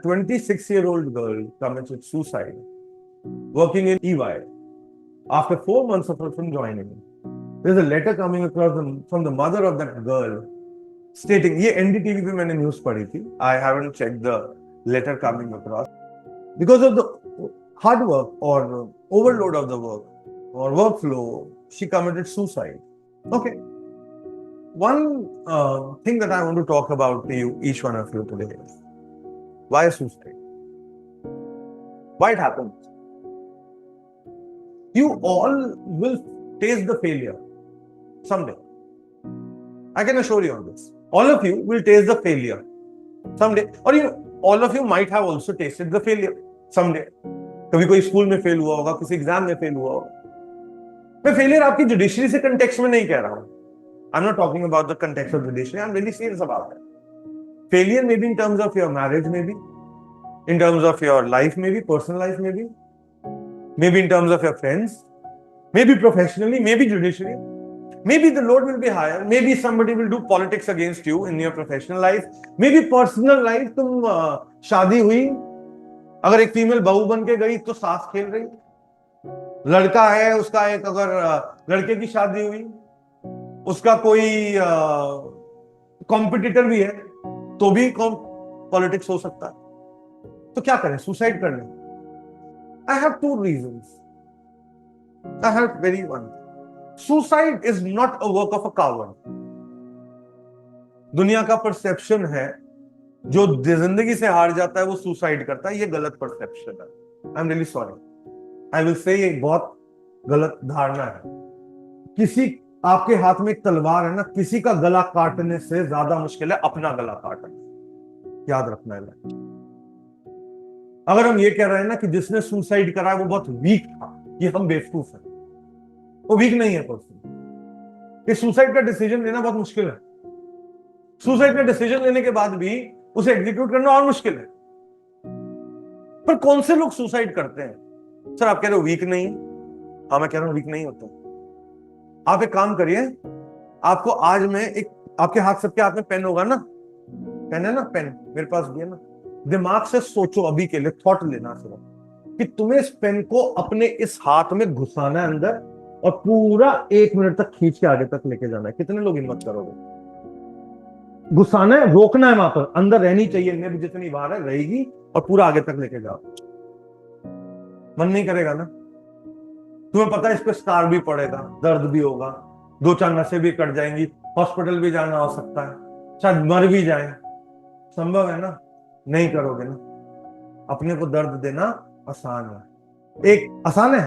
26-year-old girl committed suicide working in EY after 4 months of her from joining. There's a letter coming across from the mother of that girl stating, ये NDTV पे मैंने news पढ़ी थी. I haven't checked the letter coming across. Because of the hard work or overload of the work or workflow, she committed suicide. Okay. One thing that I want to talk about to you, each one of you today, is why suicide? Why it happens? You all will taste the failure someday. I can assure you on this. All of you will taste the failure someday. Or all of you might have also tasted the failure someday. कभी कोई school में fail हुआ होगा, किसी exam में fail हुआ होगा. मैं फेलियर आपकी जुडिशरी से कंटेक्स्ट में नहीं कह रहा हूं. I'm not talking about the context of judiciary. I'm really serious about it. Failure maybe in terms of your marriage, maybe in terms of your life, maybe personal life, maybe in terms of your friends, maybe professionally, maybe judicially. Maybe the load will be higher. Maybe somebody will do politics against you in your professional life. Maybe personal life. तुम शादी हुई, अगर एक female बहू बन के गई तो सास खेल रही. लड़का है, उसका एक अगर लड़के की शादी हुई, उसका कोई कॉम्पिटिटर भी है, तो भी पॉलिटिक्स हो सकता है. तो क्या करें? सुसाइड कर लें. I have 2 reasons. I have very one. Suicide is not a work of a coward. दुनिया का परसेप्शन है जो जिंदगी से हार जाता है वो सुसाइड करता है. ये गलत परसेप्शन है. आई am really sorry. I will say ये बहुत गलत धारणा है. किसी आपके हाथ में एक तलवार है ना, किसी का गला काटने से ज्यादा मुश्किल है अपना गला काटना. याद रखना है. अगर हम ये कह रहे हैं ना कि जिसने सुसाइड करा है वो बहुत वीक था, ये हम बेवकूफ हैं. वो वीक नहीं है पर्सन. ये सुसाइड का डिसीजन लेना बहुत मुश्किल है. सुसाइड का डिसीजन लेने के बाद भी उसे एग्जीक्यूट करना और मुश्किल है. पर कौन से लोग सुसाइड करते हैं? सर आप कह रहे हो वीक नहीं. हाँ मैं कह रहा हूं वीक नहीं होता. आप एक काम करिए, आपको आज मैं एक, आपके हाथ, सबके हाथ में पेन होगा ना, पेन है ना, पेन मेरे पास भी है ना. दिमाग से सोचो अभी के लिए, थॉट लेना सिर्फ कि तुम्हें इस पेन को अपने इस हाथ में घुसाना है अंदर और पूरा 1 मिनट तक खींच के आगे तक लेके जाना है. कितने लोग हिम्मत करोगे? घुसाना है, रोकना है, वहां पर अंदर रहनी चाहिए. नेब जितनी बाहर है रहेगी और पूरा आगे तक लेके जाओ. मन नहीं करेगा ना? तुम्हें पता है इस पे स्कार भी पड़ेगा, दर्द भी होगा, 2-4 नसें भी कट जाएंगी, हॉस्पिटल भी जाना हो सकता है, शायद मर भी जाए. संभव है ना? नहीं करोगे ना? अपने को दर्द देना आसान है. एक आसान है.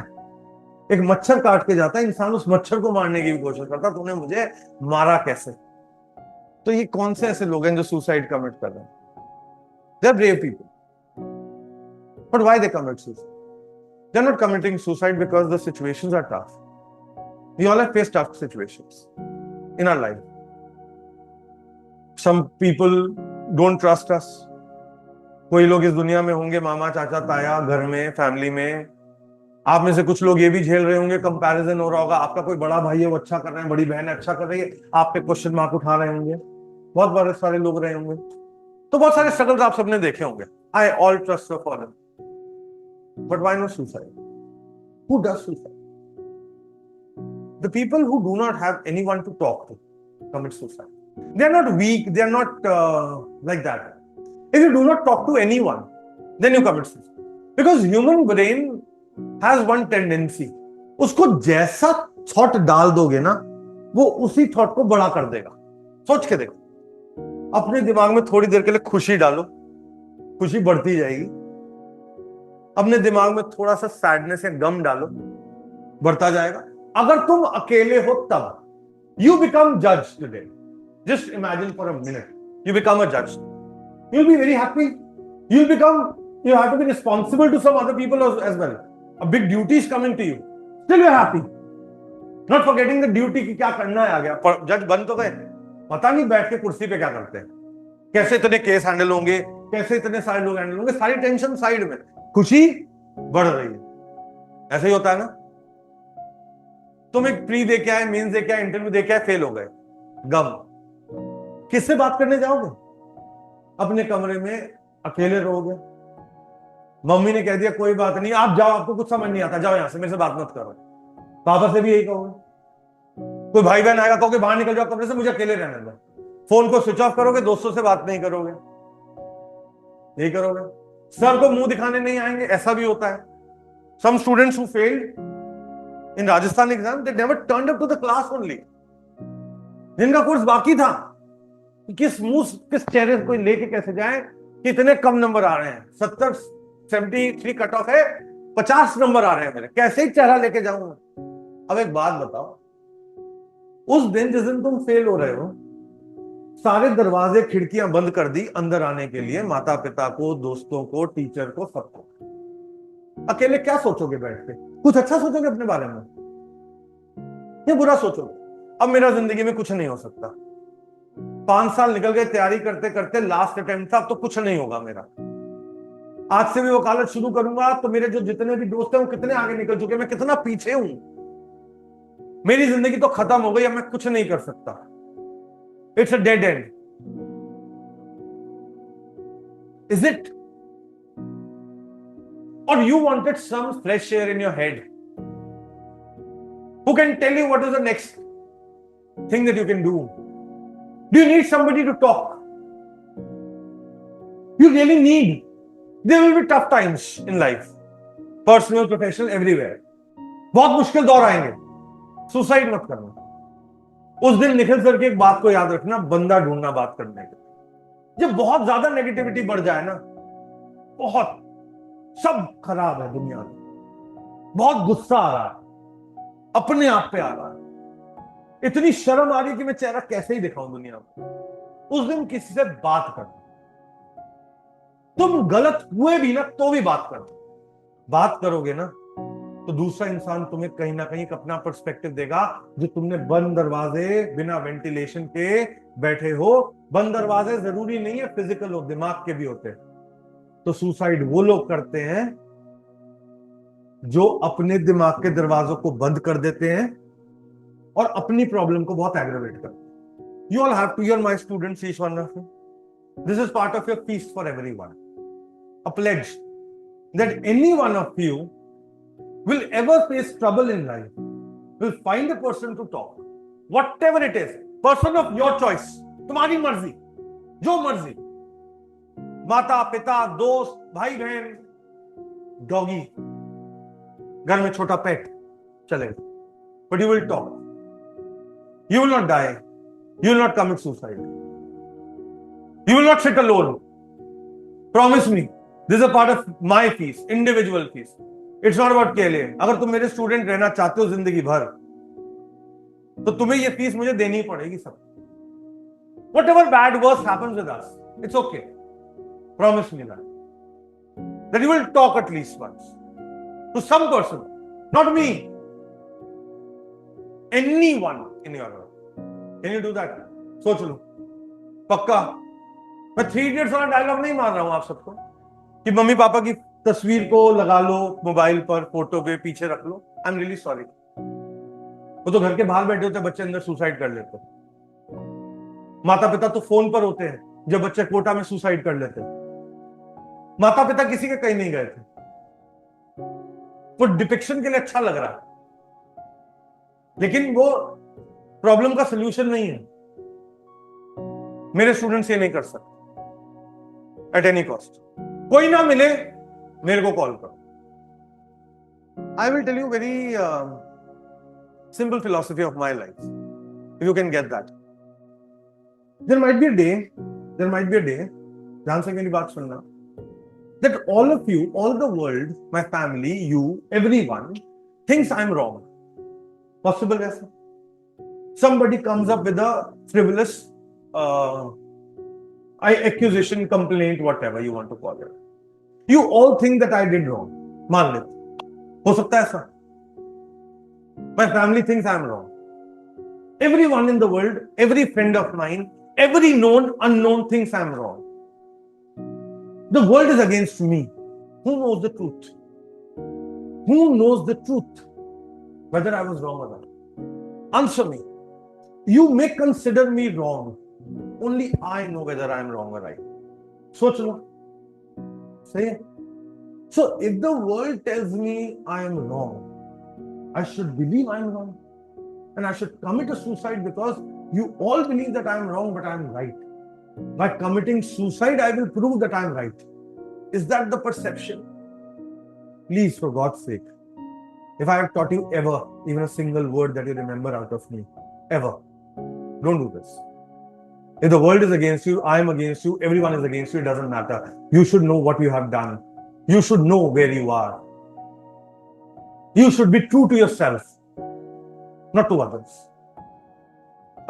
एक मच्छर काट के जाता है इंसान, उस मच्छर को मारने की भी कोशिश करता, तूने मुझे मारा कैसे? तो ये कौन से ऐसे लोग हैं जो सुसाइड कमिट कर रहे हैं? They are brave people. But why they commit suicide? They're not committing suicide because the situations are tough. We all have faced tough situations in our life. Some people don't trust us. कोई लोग इस दुनिया में होंगे, मामा, चाचा, ताया, घर में, फैमिली में. आप में से कुछ लोग ये भी झेल रहे होंगे, कंपैरिजन हो रहा होगा. आपका कोई बड़ा भाई है वो अच्छा कर रहे हैं, बड़ी बहन है अच्छा कर रही है, आप पे क्वेश्चन मार्क उठा रहे होंगे. बहुत बड़े सारे लोग रहे होंगे. तो बहुत सारे स्ट्रगल्स आप सबने देखे होंगे. I all trust your for them. But why not suicide? Who does suicide? The people who do not have anyone to talk to commit suicide. They are not weak. They are not like that. If you do not talk to anyone, then you commit suicide. Because human brain has one tendency. उसको जैसा thought डाल दोगे ना, वो उसी thought को बड़ा कर देगा. सोच के देखो. अपने दिमाग में थोड़ी देर के लिए खुशी डालो, खुशी बढ़ती जाएगी. अपने दिमाग में थोड़ा सा सैडनेस या गम डालो, बढ़ता जाएगा. अगर तुम अकेले हो तब यू बिकम जज today. Just imagine for a minute you become a जज. You will be very happy. You will become, you have to be responsible to some other people as well. A big duty is coming to you. Still you are happy. Not forgetting the duty की क्या करना है. आ गया जज बन तो गए, पता नहीं बैठ के कुर्सी पे क्या करते हैं, कैसे इतने केस हैंडल होंगे, कैसे इतने सारे लोग हैंडल होंगे. सारी टेंशन साइड में, खुशी बढ़ रही है. ऐसे ही होता है ना. तुम एक प्री दे के आए, मेंस दे के आए, इंटरव्यू दे के आए, फेल हो गए, गम. किससे बात करने जाओगे? अपने कमरे में अकेले रहोगे। मम्मी ने कह दिया कोई बात नहीं, आप जाओ, आपको कुछ समझ नहीं आता, जाओ यहां से, मेरे से बात मत करो। पापा से भी यही कहोगे। कोई भाई बहन आएगा, कहोगे बाहर निकल जाओ कमरे से, मुझे अकेले रहने दो। फोन को स्विच ऑफ करोगे, दोस्तों से बात नहीं करोगे, यही करोगे। सर को मुंह दिखाने नहीं आएंगे, ऐसा भी होता है। Some students who failed in Rajasthan exam, they never turned up to the class only. जिनका कोर्स बाकी था, किस मुंह किस चेहरे को लेके कैसे जाए, कितने कम नंबर आ रहे हैं, 73 कट ऑफ है, 50 नंबर आ रहे हैं मेरे, कैसे ही चेहरा लेके जाऊंगा। अब एक बात बताओ, उस दिन जिस दिन तुम फेल हो रहे हो, सारे दरवाजे खिड़कियां बंद कर दी अंदर आने के लिए, माता पिता को, दोस्तों को, टीचर को, सबको। अकेले क्या सोचोगे बैठ के? कुछ अच्छा सोचोगे अपने बारे में या बुरा सोचोगे? अब मेरा जिंदगी में कुछ नहीं हो सकता, 5 साल निकल गए तैयारी करते करते, लास्ट अटेम्प्ट था, अब तो कुछ नहीं होगा मेरा। आज से भी वकालत शुरू करूंगा तो मेरे जो जितने भी दोस्त हैं वो कितने आगे निकल चुके, मैं कितना पीछे हूं। मेरी जिंदगी तो खत्म हो गई, अब मैं कुछ नहीं कर सकता। It's a dead end. Is it? और you wanted some fresh air in your head who can tell you what is the next thing that you can do? Do you need somebody to talk? You really need. There will be tough times in life, personal, professional, everywhere. बहुत मुश्किल दौर आएंगे, suicide मत करना। उस दिन Nikhil sir की एक बात को याद रखना, बंदा ढूंढना बात करने के। जब बहुत ज्यादा नेगेटिविटी बढ़ जाए ना, बहुत सब खराब है दुनिया में, बहुत गुस्सा आ रहा है, अपने आप पे आ रहा है, इतनी शर्म आ रही है कि मैं चेहरा कैसे ही दिखाऊं दुनिया में, उस दिन किसी से बात करना। तुम गलत हुए भी ना तो भी बात करो। बात करोगे ना तो दूसरा इंसान तुम्हें कहीं ना कहीं अपना पर्सपेक्टिव देगा। जो तुमने बंद दरवाजे बिना वेंटिलेशन के बैठे हो, बंद दरवाजे जरूरी नहीं है फिजिकल हो, दिमाग के भी होते हैं। तो सुसाइड वो लोग करते हैं जो अपने दिमाग के दरवाजों को बंद कर देते हैं और अपनी प्रॉब्लम को बहुत एग्रेवेट करते हैं। You all have to, you are my students, each one of you, this is part of your feast for everyone, a pledge that any one of you will ever face trouble in life, will find a person to talk, whatever it is, person of your choice, तुम्हारी मर्जी, जो मर्जी, माता पिता, दोस्त, भाई बहन, doggy, घर में छोटा पेट चलेगा, but you will talk, you will not die, you will not commit suicide, you will not sit alone, promise me, this is a part of my fees, individual fees. It's not about केले। अगर तुम मेरे student रहना चाहते हो जिंदगी भर, तो तुम्हें ये फीस मुझे देनी पड़ेगी सब। Whatever bad worst happens with us, it's okay. Promise me that you will talk at least once to some person, not me, anyone in your life. Can you do that? सोच लो, पक्का। मैं 3 Idiots वाला dialogue नहीं मार रहा हूं आप सबको कि मम्मी पापा की तस्वीर को लगा लो मोबाइल पर, फोटो पे पीछे रख लो। I am really sorry. वो तो घर के बाहर बैठे होते, बच्चे अंदर सुसाइड कर लेते। माता पिता तो फोन पर होते हैं जब बच्चे कोटा में सुसाइड कर लेते। माता पिता किसी के कहीं नहीं गए थे, वो डिपिक्शन के लिए अच्छा लग रहा है, लेकिन वो प्रॉब्लम का सलूशन नहीं है। मेरे स्टूडेंट्स ये नहीं कर सकते एट एनी कॉस्ट। कोई ना मिले, मेरे को कॉल करो। I will tell you very simple philosophy of my life, if you can get that. There might be a day, ध्यान से मेरी बात सुनना, that all of you, all the world, my family, you, everyone thinks I'm wrong. Possible ऐसा? Somebody comes up with a frivolous accusation, complaint, whatever you want to call it. You all think that I did wrong. मान लेते, हो सकता है ऐसा? My family thinks I'm wrong. Everyone in the world, every friend of mine, every known, unknown thinks I'm wrong. The world is against me. Who knows the truth? Who knows the truth? Whether I was wrong or not? Answer me. You may consider me wrong. Only I know whether I am wrong or right. सोच लो, सही है? So if the world tells me I am wrong, I should believe I am wrong. And I should commit a suicide because you all believe that I am wrong, but I am right. By committing suicide, I will prove that I am right. Is that the perception? Please, for God's sake, if I have taught you ever, even a single word that you remember out of me, ever, don't do this. If the world is against you, I am against you, everyone is against you, it doesn't matter. You should know what you have done. You should know where you are. You should be true to yourself, not to others.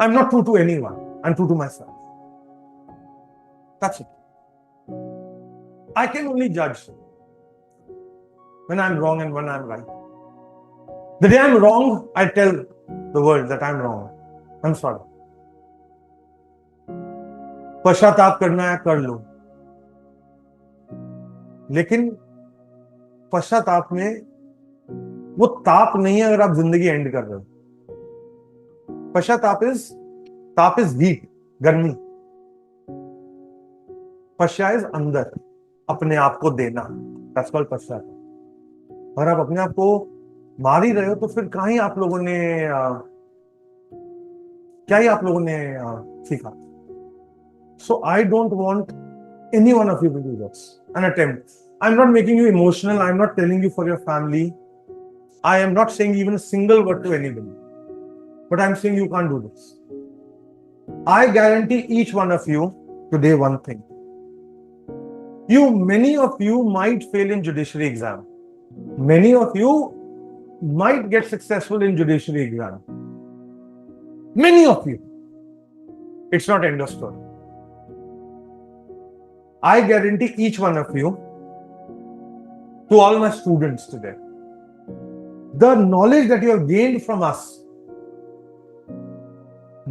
I'm not true to anyone. I'm true to myself. That's it. I can only judge when I'm wrong and when I'm right. The day I'm wrong, I tell the world that I'm wrong. I'm sorry. पश्चाताप करना है कर लो, लेकिन पश्चाताप में वो ताप नहीं है अगर आप जिंदगी एंड कर रहे हो। पश्चाताप इज हीट, गर्मी। पश्चा इज अंदर, अपने आप को देना, दैट्स कॉल्ड पश्चाताप। और आप अपने आप को मार ही रहे हो तो फिर क्या आप लोगों ने सीखा? So I don't want any one of you to do this, an attempt. I'm not making you emotional. I'm not telling you for your family. I am not saying even a single word to anybody. But I'm saying you can't do this. I guarantee each one of you today one thing. Many of you might fail in judiciary exam. Many of you might get successful in judiciary exam. Many of you. It's not end of story. I guarantee each one of you, to all my students today, the knowledge that you have gained from us,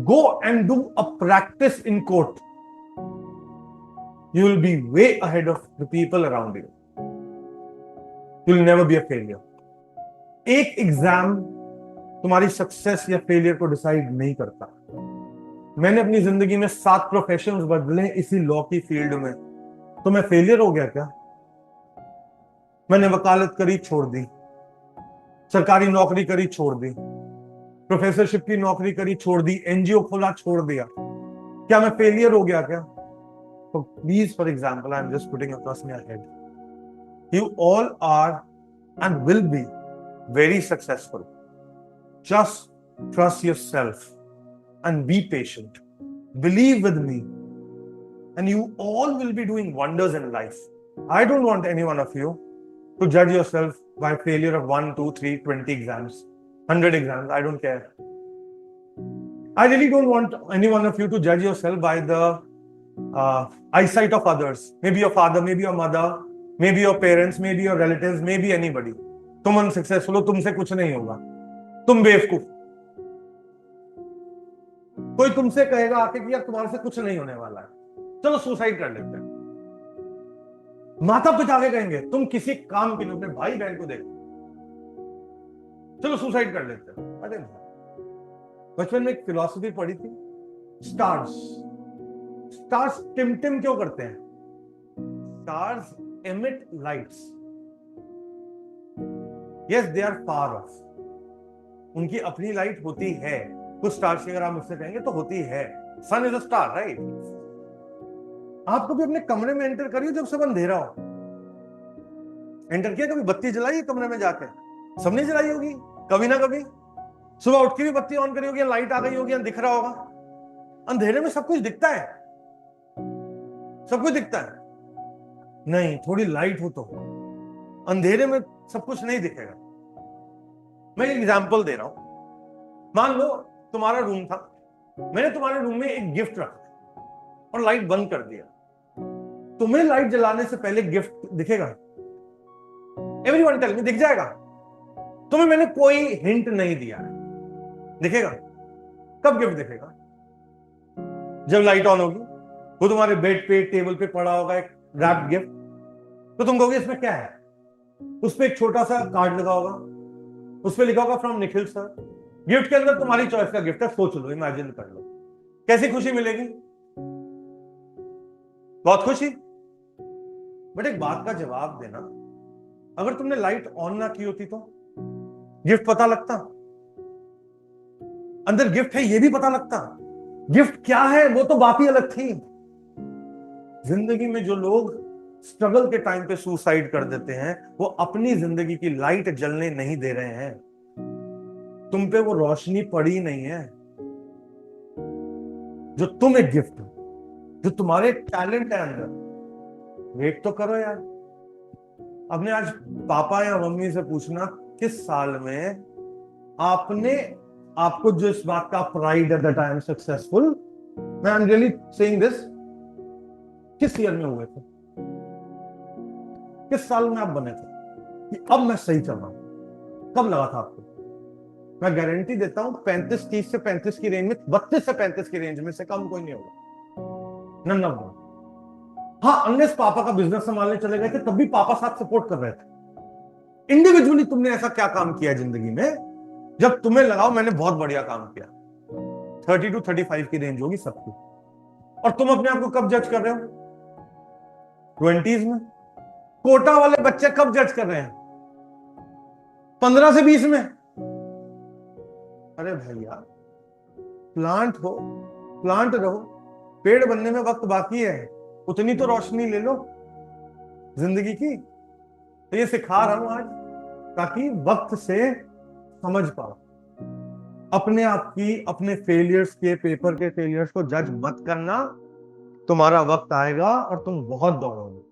go and do a practice in court. You will be way ahead of the people around you. You will never be a failure. एक exam तुम्हारी success या failure को decide नहीं करता। मैंने अपनी जिंदगी में 7 प्रोफेशंस बदले इसी लॉ की फील्ड में। तो मैं फेलियर हो गया क्या? मैंने वकालत करी, छोड़ दी। सरकारी नौकरी करी, छोड़ दी। प्रोफेसरशिप की नौकरी करी, छोड़ दी। एनजीओ खोला, छोड़ दिया। क्या मैं फेलियर हो गया क्या? तो please, for example, I am just putting across my head, you all are and will be very successful. Just trust yourself and be patient. Believe with me, and you all will be doing wonders in life. I don't want any one of you to judge yourself by failure of 1, 2, 3, 20 exams, 100 exams. I don't care. I really don't want any one of you to judge yourself by the eyesight of others. Maybe your father, maybe your mother, maybe your parents, maybe your relatives, maybe anybody. तुम unsuccessful हो, तुमसे कुछ नहीं होगा, तुम बेवकूफ। कोई तुमसे कहेगा आके कि यार तुम्हारे से कुछ नहीं होने वाला है, चलो सुसाइड कर लेते हैं। माता पिता आगे कहेंगे तुम किसी काम के लिए अपने भाई बहन को देखो, चलो सुसाइड कर लेते हैं। अरे बचपन में एक फिलॉसफी पढ़ी थी, स्टार्स टिम क्यों करते हैं? Stars emit lights. Yes, they are far off. उनकी अपनी लाइट होती है। कुछ स्टार्स की अगर आप मुझसे कहेंगे तो होती है। सन इज अ स्टार, राइट? आप कभी अपने कमरे में एंटर करिए जब सब अंधेरा हो। एंटर किया कभी? बत्ती जलाई कमरे में जाके? सबने जलाई होगी कभी ना कभी। सुबह उठ के भी बत्ती ऑन करी होगी, लाइट आ गई होगी, दिख रहा होगा। अंधेरे में सब कुछ दिखता है, सब कुछ दिखता है। नहीं, थोड़ी लाइट हो तो अंधेरे में सब कुछ नहीं दिखेगा। मैं एक एग्जांपल दे रहा हूं। मान लो तुम्हारा रूम था, मैंने तुम्हारे रूम में एक गिफ्ट रखा और लाइट बंद कर दिया। तुम्हें लाइट जलाने से पहले गिफ्ट दिखेगा? एवरीवन टेल मी, दिख जाएगा? तुम्हें मैंने कोई हिंट नहीं दिया है, दिखेगा? कब गिफ्ट दिखेगा? जब लाइट ऑन होगी। वो तुम्हारे बेड पे, टेबल पे पड़ा होगा एक रैप्ड गिफ्ट, तो तुम कहोगे इसमें क्या है? उस पे एक छोटा सा कार्ड लगा होगा, उस पे लिखा होगा फ्रॉम निखिल सर। गिफ्ट के अंदर तुम्हारी चॉइस का गिफ्ट है। सोच लो, इमेजिन कर लो, कैसी खुशी मिलेगी? बहुत खुशी। बट एक बात का जवाब देना, अगर तुमने लाइट ऑन ना की होती तो गिफ्ट पता लगता? अंदर गिफ्ट है ये भी पता लगता? गिफ्ट क्या है वो तो बात ही अलग थी। जिंदगी में जो लोग स्ट्रगल के टाइम पे सुसाइड कर देते हैं, वो अपनी जिंदगी की लाइट जलने नहीं दे रहे हैं। तुम पे वो रोशनी पड़ी नहीं है जो तुम एक गिफ्ट हो, जो तुम्हारे टैलेंट है अंदर। वेट तो करो यार। अपने आज पापा या मम्मी से पूछना, किस साल में आपने, आपको जो इस बात का प्राइड है दैट आई एम सक्सेसफुल, मैं आई एम रियली सेइंग दिस, किस ईयर में हुए थे? किस साल में आप बने थे कि अब मैं सही चल रहा हूं? कब लगा था आपको? मैं गारंटी देता हूं 35-30 से 35 की रेंज में, 32 से 35 की रेंज में से कम कोई नहीं होगा। None of them. हाँ, अनलेस पापा का बिजनेस संभालने चले गए थे, तब भी पापा साथ सपोर्ट कर रहे थे। इंडिविजुअली तुमने ऐसा क्या काम किया जिंदगी में जब तुम्हें लगाओ मैंने बहुत बढ़िया काम किया? 30 to 35 की रेंज होगी सबकी। और तुम अपने आप को कब जज कर रहे हो? 20s में। कोटा वाले बच्चे कब जज कर रहे हैं? 15 से 20 में। अरे भैया, प्लांट हो, प्लांट रहो, पेड़ बनने में वक्त बाकी है, उतनी तो रोशनी ले लो जिंदगी की। तो ये सिखा रहा हूं आज ताकि वक्त से समझ पाओ। अपने आप की, अपने फेलियर्स के, पेपर के फेलियर्स को जज मत करना। तुम्हारा वक्त आएगा और तुम बहुत दौड़ोगे।